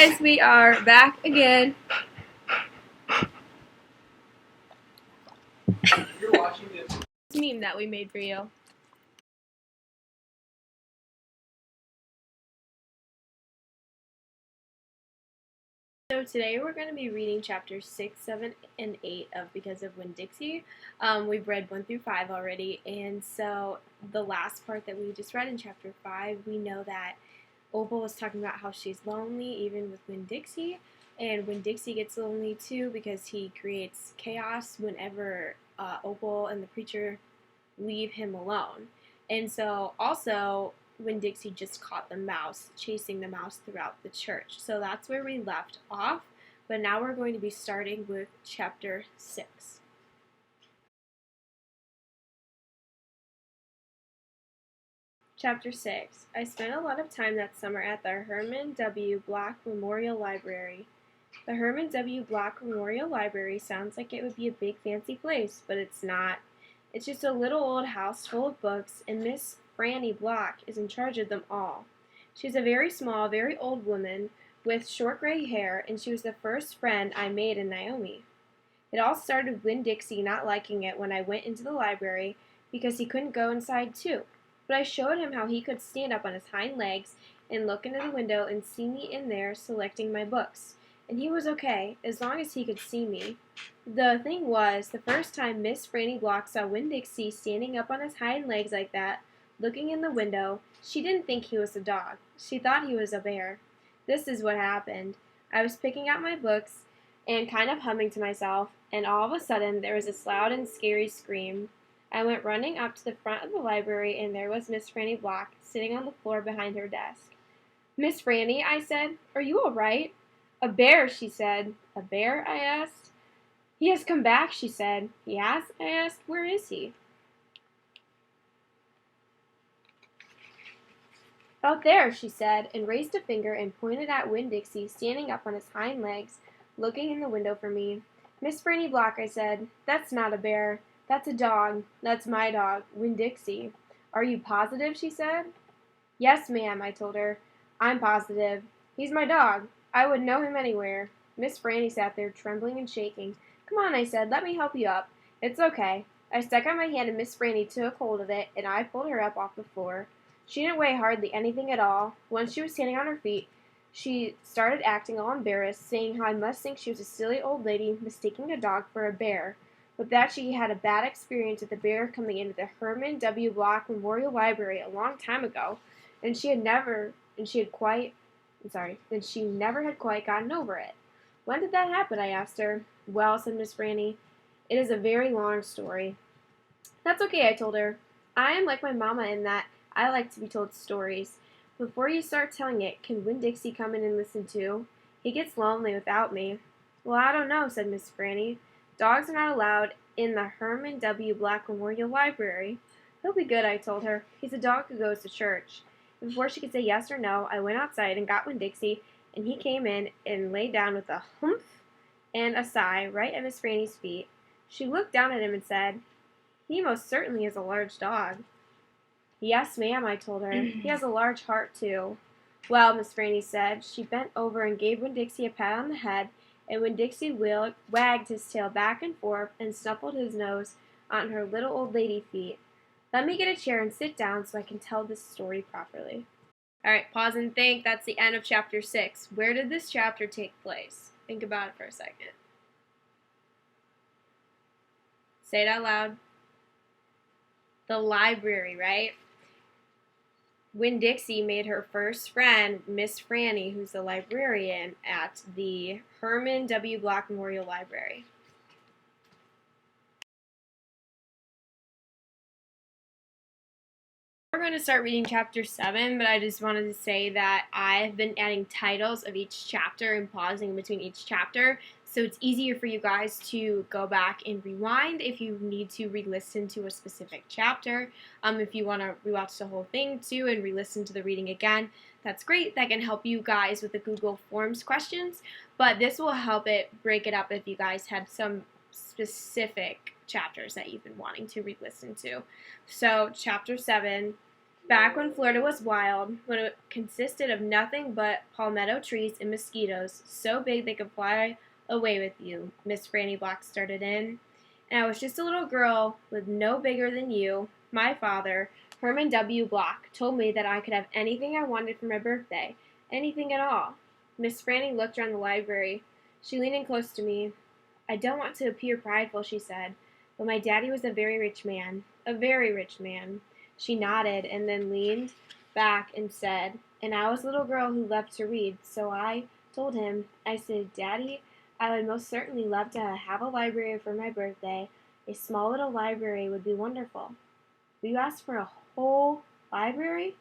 guys, we are back again. You're watching this meme that we made for you. So today we're going to be reading chapters 6, 7, and 8 of Because of Winn-Dixie. We've read 1 through 5 already, and so the last part that we just read in chapter 5, we know that Opal is talking about how she's lonely even with Winn-Dixie, and Winn-Dixie gets lonely too because he creates chaos whenever Opal and the preacher leave him alone. And so also Winn-Dixie just caught the mouse, chasing the mouse throughout the church. So that's where we left off, but now we're going to be starting with chapter 6. Chapter 6. I spent a lot of time that summer at the Herman W. Black Memorial Library. The Herman W. Black Memorial Library sounds like it would be a big fancy place, but it's not. It's just a little old house full of books, and Miss Franny Black is in charge of them all. She's a very small, very old woman with short gray hair, and she was the first friend I made in Naomi. It all started with Winn-Dixie not liking it when I went into the library because he couldn't go inside too. But I showed him how he could stand up on his hind legs and look into the window and see me in there selecting my books. And he was okay, as long as he could see me. The thing was, the first time Miss Franny Block saw Winn-Dixie standing up on his hind legs like that, looking in the window, she didn't think he was a dog. She thought he was a bear. This is what happened. I was picking out my books and kind of humming to myself, and all of a sudden there was this loud and scary scream. I went running up to the front of the library, and there was Miss Franny Block sitting on the floor behind her desk. "Miss Franny," I said, "are you all right?" "A bear," she said. "A bear?" I asked. "He has come back," she said. "He has?" I asked. "Where is he?" "Out there," she said, and raised a finger and pointed at Winn-Dixie standing up on his hind legs, looking in the window for me. "Miss Franny Block," I said, "that's not a bear. That's a dog. That's my dog, Winn-Dixie." "Are you positive?" she said. "Yes, ma'am," I told her. "I'm positive. He's my dog. I would know him anywhere." Miss Franny sat there trembling and shaking. "Come on," I said, "let me help you up." "It's okay." I stuck out my hand and Miss Franny took hold of it, and I pulled her up off the floor. She didn't weigh hardly anything at all. Once she was standing on her feet, she started acting all embarrassed, saying how I must think she was a silly old lady mistaking a dog for a bear, but that she had a bad experience with a bear coming into the Herman W. Block Memorial Library a long time ago, and she never had quite gotten over it. "When did that happen?" I asked her. "Well," said Miss Franny, "it is a very long story." "That's okay," I told her. "I am like my mama in that I like to be told stories. Before you start telling it, can Winn-Dixie come in and listen too? He gets lonely without me." "Well, I don't know," said Miss Franny. "Dogs are not allowed in the Herman W. Black Memorial Library." "He'll be good," I told her. "He's a dog who goes to church." Before she could say yes or no, I went outside and got Winn-Dixie, and he came in and lay down with a humph and a sigh right at Miss Franny's feet. She looked down at him and said, "He most certainly is a large dog." "Yes, ma'am," I told her. "He has a large heart, too." "Well," Miss Franny said. She bent over and gave Winn-Dixie a pat on the head, and Winn-Dixie wagged his tail back and forth and snuffled his nose on her little old lady feet. "Let me get a chair and sit down so I can tell this story properly." All right, pause and think. That's the end of chapter 6. Where did this chapter take place? Think about it for a second. Say it out loud. The library, right? Winn-Dixie made her first friend, Miss Franny, who's a librarian at the Herman W. Block Memorial Library. We're going to start reading chapter 7, but I just wanted to say that I've been adding titles of each chapter and pausing between each chapter, so it's easier for you guys to go back and rewind if you need to re-listen to a specific chapter. If you want to rewatch the whole thing too and re-listen to the reading again, that's great. That can help you guys with the Google Forms questions, but this will help it break it up if you guys had some specific chapters that you've been wanting to re-listen to. So chapter 7, Back when Florida was wild, when it consisted of nothing but palmetto trees and mosquitoes so big they could fly away with you, Miss Franny Black started in. And I was just a little girl with no bigger than you. My father, Herman W. Black, told me that I could have anything I wanted for my birthday. Anything at all. Miss Franny looked around the library. She leaned in close to me. I don't want to appear prideful, she said, but my daddy was a very rich man. A very rich man. She nodded and then leaned back and said, and I was a little girl who loved to read, so I told him, I said, Daddy, I would most certainly love to have a library for my birthday. A small little library would be wonderful. Will you ask for a whole library?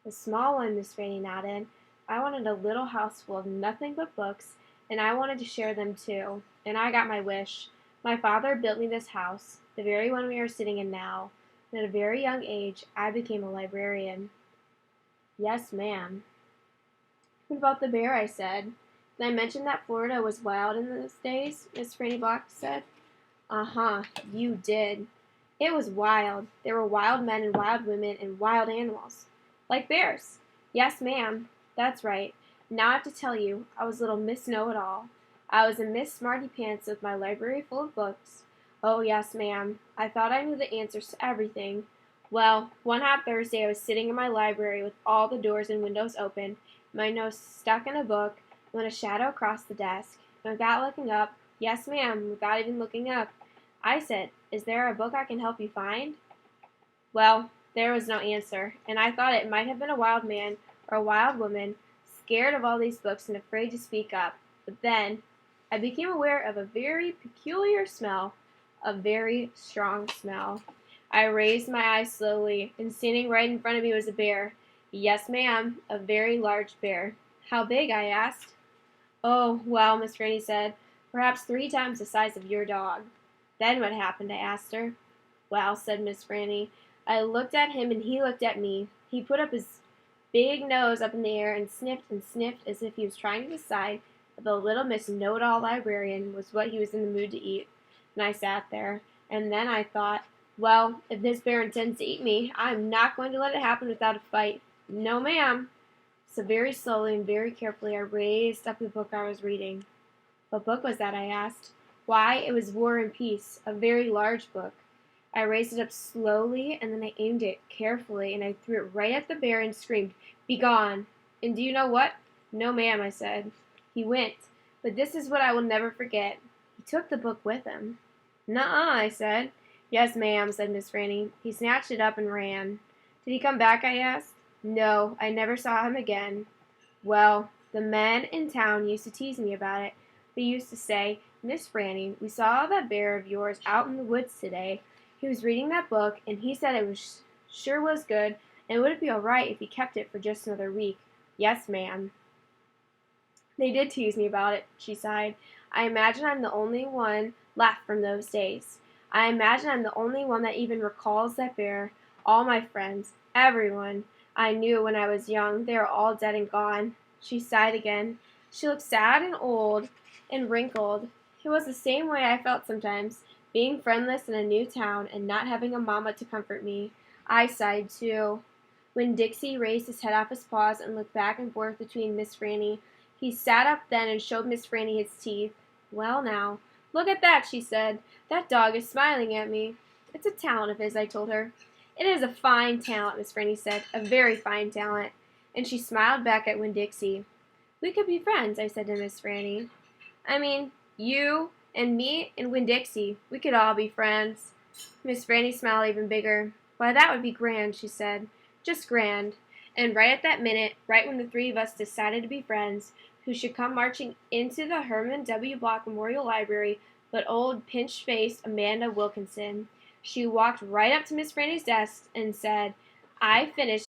A small one, Miss Fanny nodded. I wanted a little house full of nothing but books, and I wanted to share them too. And I got my wish. My father built me this house, the very one we are sitting in now. And at a very young age, I became a librarian. Yes, ma'am. What about the bear? I said. Did I mention that Florida was wild in those days? Miss Franny Black said. Uh-huh, you did. It was wild. There were wild men and wild women and wild animals. Like bears. Yes, ma'am. That's right. Now I have to tell you, I was little Miss Know-It-All. I was a Miss Smarty Pants with my library full of books. Oh, yes, ma'am. I thought I knew the answers to everything. Well, one hot Thursday I was sitting in my library with all the doors and windows open, my nose stuck in a book, when a shadow crossed the desk. And without looking up, yes, ma'am, without even looking up, I said, Is there a book I can help you find? Well, there was no answer, and I thought it might have been a wild man or a wild woman, scared of all these books and afraid to speak up. But then I became aware of a very peculiar smell, a very strong smell. I raised my eyes slowly, and standing right in front of me was a bear. Yes, ma'am, a very large bear. How big? I asked. Oh, well, Miss Franny said, perhaps 3 times the size of your dog. Then what happened? I asked her. Well, said Miss Franny, I looked at him and he looked at me. He put up his big nose up in the air and sniffed as if he was trying to decide if the little Miss Know-It-All librarian was what he was in the mood to eat. And I sat there, and then I thought, well, if this bear intends to eat me, I'm not going to let it happen without a fight. No, ma'am. So very slowly and very carefully I raised up the book I was reading. What book was that? I asked. Why, it was War and Peace, a very large book. I raised it up slowly, and then I aimed it carefully, and I threw it right at the bear and screamed, Begone! And do you know what? No, ma'am, I said. He went, but this is what I will never forget. He took the book with him. Nuh-uh, I said. Yes, ma'am, said Miss Franny. He snatched it up and ran. Did he come back? I asked. No, I never saw him again. Well, the men in town used to tease me about it. They used to say, Miss Franny, we saw that bear of yours out in the woods today. He was reading that book, and he said it sure was good, and would it be all right if he kept it for just another week? Yes, ma'am. They did tease me about it, she sighed. I imagine I'm the only one left from those days. I imagine I'm the only one that even recalls that bear. All my friends, everyone I knew when I was young, they are all dead and gone. She sighed again. She looked sad and old and wrinkled. It was the same way I felt sometimes, being friendless in a new town and not having a mamma to comfort me. I sighed too. Winn-Dixie raised his head off his paws and looked back and forth between Miss Franny. He sat up then and showed Miss Franny his teeth. Well now, look at that, she said. That dog is smiling at me. It's a talent of his, I told her. It is a fine talent, Miss Franny said. A very fine talent. And she smiled back at Winn-Dixie. We could be friends, I said to Miss Franny. I mean, you and me and Winn-Dixie, we could all be friends. Miss Franny smiled even bigger. Why, that would be grand, she said. Just grand. And right at that minute, right when the 3 of us decided to be friends, who should come marching into the Herman W. Black Memorial Library but old pinch-faced Amanda Wilkinson. She walked right up to Miss Franny's desk and said, I finished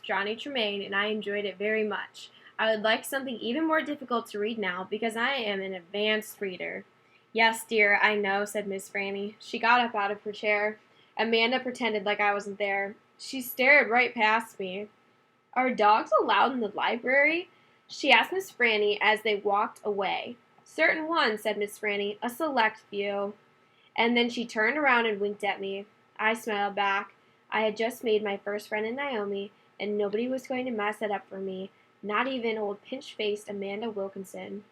Johnny Tremain, and I enjoyed it very much. I would like something even more difficult to read now, because I am an advanced reader. Yes, dear, I know, said Miss Franny. She got up out of her chair. Amanda pretended like I wasn't there. She stared right past me. Are dogs allowed in the library? She asked Miss Franny as they walked away. Certain ones, said Miss Franny, a select few. And then she turned around and winked at me. I smiled back. I had just made my first friend in Naomi, and nobody was going to mess it up for me, not even old pinch-faced Amanda Wilkinson.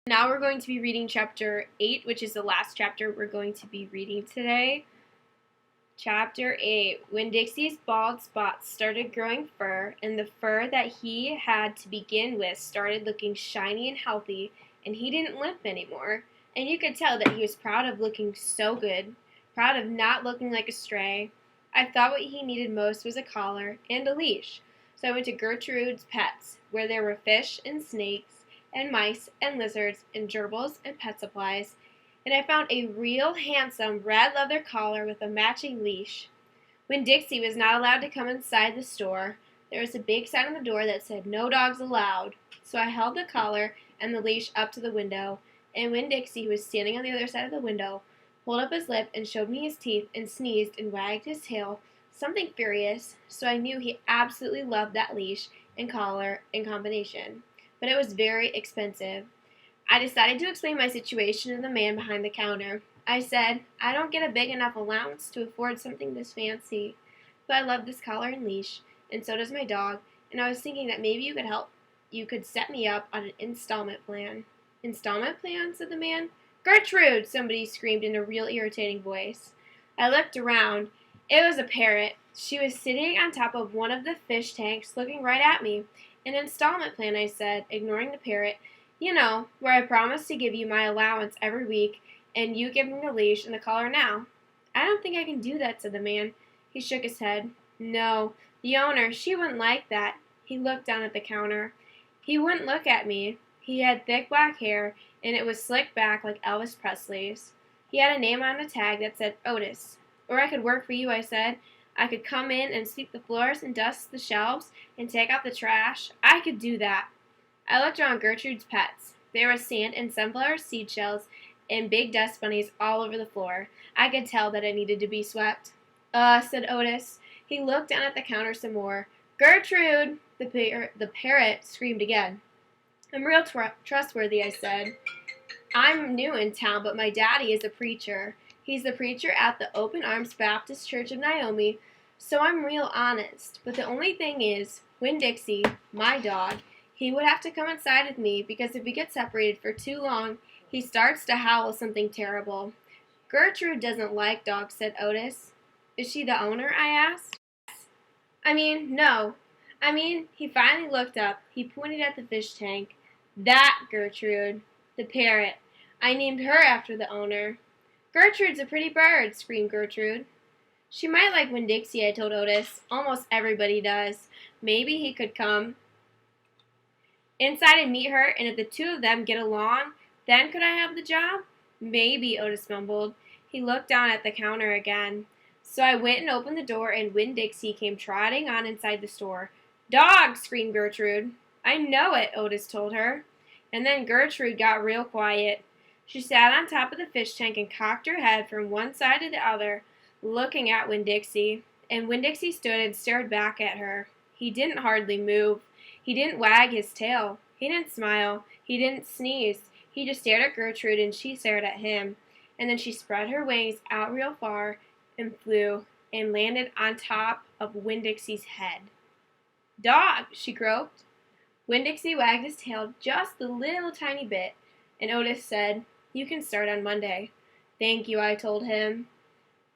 Now we're going to be reading chapter 8, which is the last chapter we're going to be reading today. Chapter 8. Winn-Dixie's bald spots started growing fur, and the fur that he had to begin with started looking shiny and healthy, and he didn't limp anymore. And you could tell that he was proud of looking so good, proud of not looking like a stray. I thought what he needed most was a collar and a leash, so I went to Gertrude's Pets, where there were fish and snakes and mice and lizards and gerbils and pet supplies, and I found a real handsome red leather collar with a matching leash. Winn-Dixie was not allowed to come inside the store. There was a big sign on the door that said, "No dogs allowed." So I held the collar and the leash up to the window, and Winn-Dixie, who was standing on the other side of the window, pulled up his lip and showed me his teeth and sneezed and wagged his tail, something furious, so I knew he absolutely loved that leash and collar in combination. But it was very expensive. I decided to explain my situation to the man behind the counter. I said, "I don't get a big enough allowance to afford something this fancy, but I love this collar and leash, and so does my dog, and I was thinking that maybe you could help. You could set me up on an installment plan." "Installment plan?" said the man. "Gertrude!" somebody screamed in a real irritating voice. I looked around. It was a parrot. She was sitting on top of one of the fish tanks, looking right at me. "An installment plan," I said, ignoring the parrot. "You know, where I promise to give you my allowance every week, and you give me the leash and the collar now." "I don't think I can do that," said the man. He shook his head. "No, the owner, she wouldn't like that." He looked down at the counter. He wouldn't look at me. He had thick black hair, and it was slicked back like Elvis Presley's. He had a name on a tag that said Otis. "Or I could work for you," I said. "I could come in and sweep the floors and dust the shelves and take out the trash. I could do that." I looked around Gertrude's Pets. There was sand and sunflower seed shells and big dust bunnies all over the floor. I could tell that it needed to be swept. Said Otis. He looked down at the counter some more. "Gertrude!" The parrot screamed again. "I'm real trustworthy," I said. "I'm new in town, but my daddy is a preacher. He's the preacher at the Open Arms Baptist Church of Naomi, so I'm real honest. But the only thing is, Winn-Dixie, my dog, he would have to come inside with me, because if we get separated for too long, he starts to howl something terrible." "Gertrude doesn't like dogs," said Otis. "Is she the owner?" I asked. No. He finally looked up. He pointed at the fish tank. "That Gertrude, the parrot. I named her after the owner." "Gertrude's a pretty bird," screamed Gertrude. "She might like Winn-Dixie," I told Otis. "Almost everybody does. Maybe he could come inside and meet her, and if the two of them get along, then could I have the job?" "Maybe," Otis mumbled. He looked down at the counter again. So I went and opened the door, and Winn-Dixie came trotting on inside the store. "Dog!" screamed Gertrude. "I know it," Otis told her. And then Gertrude got real quiet. She sat on top of the fish tank and cocked her head from one side to the other, looking at Winn-Dixie. And Winn-Dixie stood and stared back at her. He didn't hardly move. He didn't wag his tail. He didn't smile. He didn't sneeze. He just stared at Gertrude, and she stared at him. And then she spread her wings out real far and flew and landed on top of Winn-Dixie's head. "Dog!" she croaked. Winn-Dixie wagged his tail just a little tiny bit, and Otis said, "You can start on Monday." "Thank you," I told him.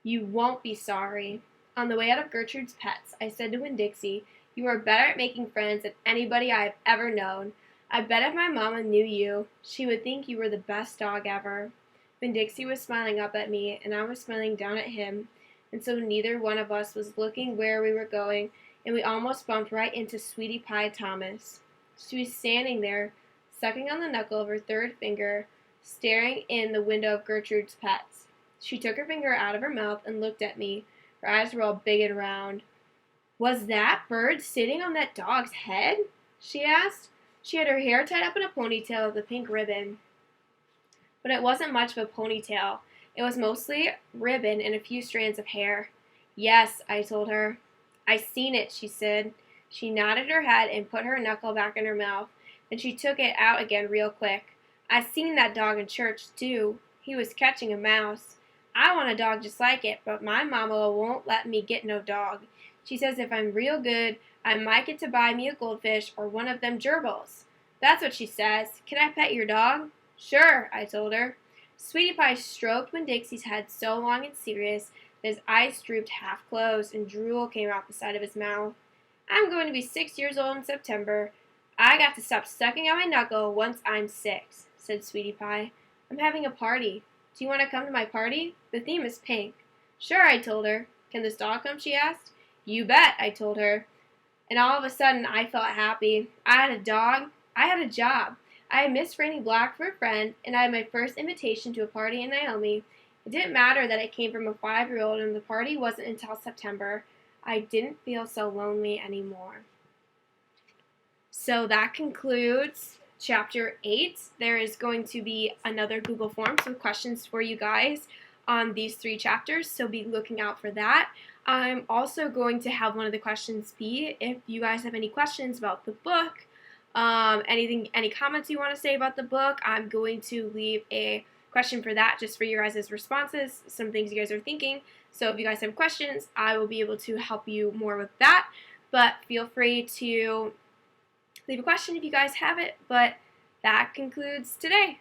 "You won't be sorry." On the way out of Gertrude's Pets, I said to Winn-Dixie, "You are better at making friends than anybody I have ever known. I bet if my mama knew you, she would think you were the best dog ever." Winn-Dixie was smiling up at me, and I was smiling down at him, and so neither one of us was looking where we were going, and we almost bumped right into Sweetie Pie Thomas. She was standing there, sucking on the knuckle of her third finger, staring in the window of Gertrude's Pets. She took her finger out of her mouth and looked at me. Her eyes were all big and round. "Was that bird sitting on that dog's head?" she asked. She had her hair tied up in a ponytail with a pink ribbon. But it wasn't much of a ponytail. It was mostly ribbon and a few strands of hair. "Yes," I told her. "I seen it," she said. She nodded her head and put her knuckle back in her mouth. Then she took it out again real quick. I seen that dog in church, too. He was catching a mouse. I want a dog just like it, but my mama won't let me get no dog. She says if I'm real good, I might get to buy me a goldfish or one of them gerbils. That's what she says. Can I pet your dog? Sure, I told her. Sweetie Pie stroked Winn-Dixie's head so long and serious that his eyes drooped half closed and drool came out the side of his mouth. I'm going to be 6 years old in September. I got to stop sucking on my knuckle once I'm 6, said Sweetie Pie. I'm having a party. Do you want to come to my party? The theme is pink. Sure, I told her. Can this dog come, she asked. You bet, I told her. And all of a sudden, I felt happy. I had a dog. I had a job. I had Miss Franny Black for a friend, and I had my first invitation to a party in Naomi. It didn't matter that it came from a 5-year-old and the party wasn't until September. I didn't feel so lonely anymore. So that concludes Chapter 8. There is going to be another Google Forms with questions for you guys on these 3 chapters, so be looking out for that. I'm also going to have one of the questions be if you guys have any questions about the book, any comments you want to say about the book. I'm going to leave a question for that just for your guys' responses, some things you guys are thinking. So if you guys have questions, I will be able to help you more with that. But feel free to leave a question if you guys have it. But that concludes today.